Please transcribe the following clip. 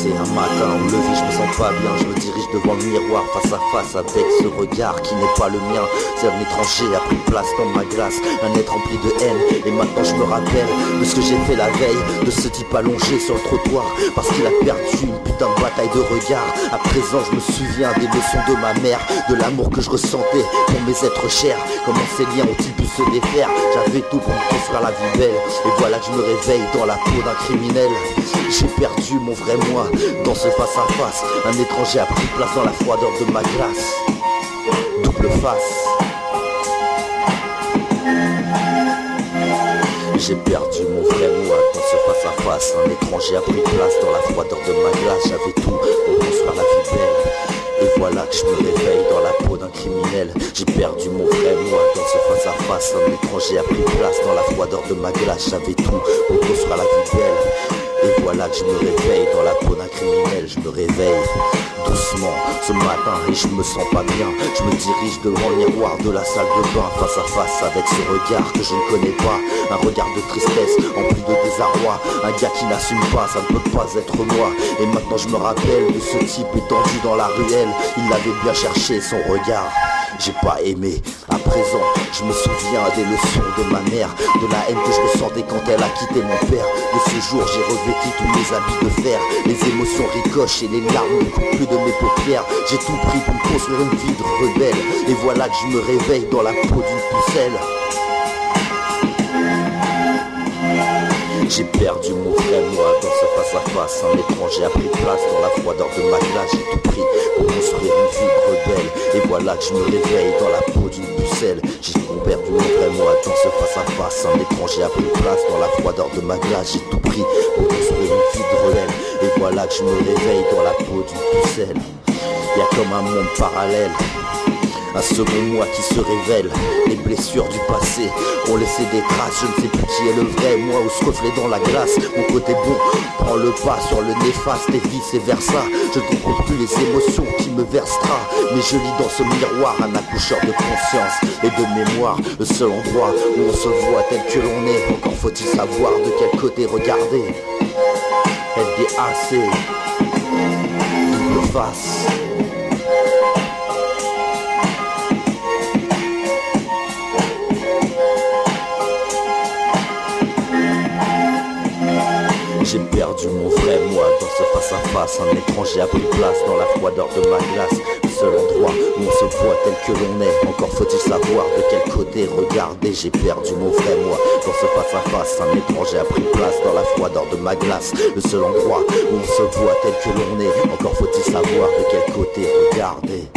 C'est un matin au lever, je me sens pas bien. Je me dirige devant le miroir face à face avec ce regard qui n'est pas le mien. C'est un étranger a pris place dans ma glace, un être rempli de haine. Et maintenant je me rappelle de ce que j'ai fait la veille, de ce type allongé sur le trottoir parce qu'il a perdu une putain de bataille de regard. À présent je me souviens des leçons de ma mère, de l'amour que je ressentais pour mes êtres chers. Comment ces liens ont-ils pu se défaire? J'avais tout pour me construire la vie belle, et voilà que je me réveille dans la peau d'un criminel. J'ai perdu mon vrai moi dans ce face à face. Un étranger a pris place dans la froideur de ma glace. Double face. J'ai perdu mon vrai moi dans ce face à face. Un étranger a pris place dans la froideur de ma glace. J'avais tout pour construire la vie belle, et voilà que je me réveille dans la peau d'un criminel. J'ai perdu mon vrai moi dans ce face à face. Un étranger a pris place dans la froideur de ma glace. J'avais tout pour construire la vie belle, et voilà que je me réveille dans la peau d'un criminel. Je me réveille doucement ce matin et je me sens pas bien. Je me dirige devant le miroir de la salle de bain, face à face avec ce regard que je ne connais pas. Un regard de tristesse, empli de désarroi. Un gars qui n'assume pas, ça ne peut pas être moi. Et maintenant je me rappelle de ce type étendu dans la ruelle. Il avait bien cherché son regard, j'ai pas aimé. À présent, je me souviens des leçons de ma mère, de la haine que je ressentais quand elle a quitté mon père. De ce jour, j'ai revêtu tous mes habits de fer. Les émotions ricochent et les larmes ne coulent plus de mes paupières. J'ai tout pris pour me construire une vie de rebelle, et voilà que je me réveille dans la peau d'une pucelle. J'ai perdu mon vrai moi dans ce face à face. Un étranger a pris place dans la froideur de ma glace. J'ai tout pris pour construire une vie de rebelle, et voilà que je me réveille dans la peau d'une pucelle. J'ai perdu mon vrai moi dans ce face à face. Un étranger a pris place dans la froideur de ma glace. J'ai tout pris pour construire une vie de rebelle, et voilà que je me réveille dans la peau d'une pucelle. Y'a comme un monde parallèle, un second moi qui se révèle. Les blessures du passé ont laissé des traces. Je ne sais plus qui est le vrai moi ou se reflète dans la glace. Mon côté bon prend le pas sur le néfaste et vice versa. Je ne comprends plus les émotions qui me versera, mais je lis dans ce miroir un accoucheur de conscience et de mémoire. Le seul endroit où on se voit tel que l'on est. Encore faut-il savoir de quel côté regarder. LDAC, double face. J'ai perdu mon vrai moi dans ce face à face. Un étranger a pris place dans la froideur de ma glace. Le seul endroit où on se voit tel que l'on est. Encore faut-il savoir de quel côté regarder. J'ai perdu mon vrai moi dans ce face à face. Un étranger a pris place dans la froideur de ma glace. Le seul endroit où on se voit tel que l'on est. Encore faut-il savoir de quel côté regarder.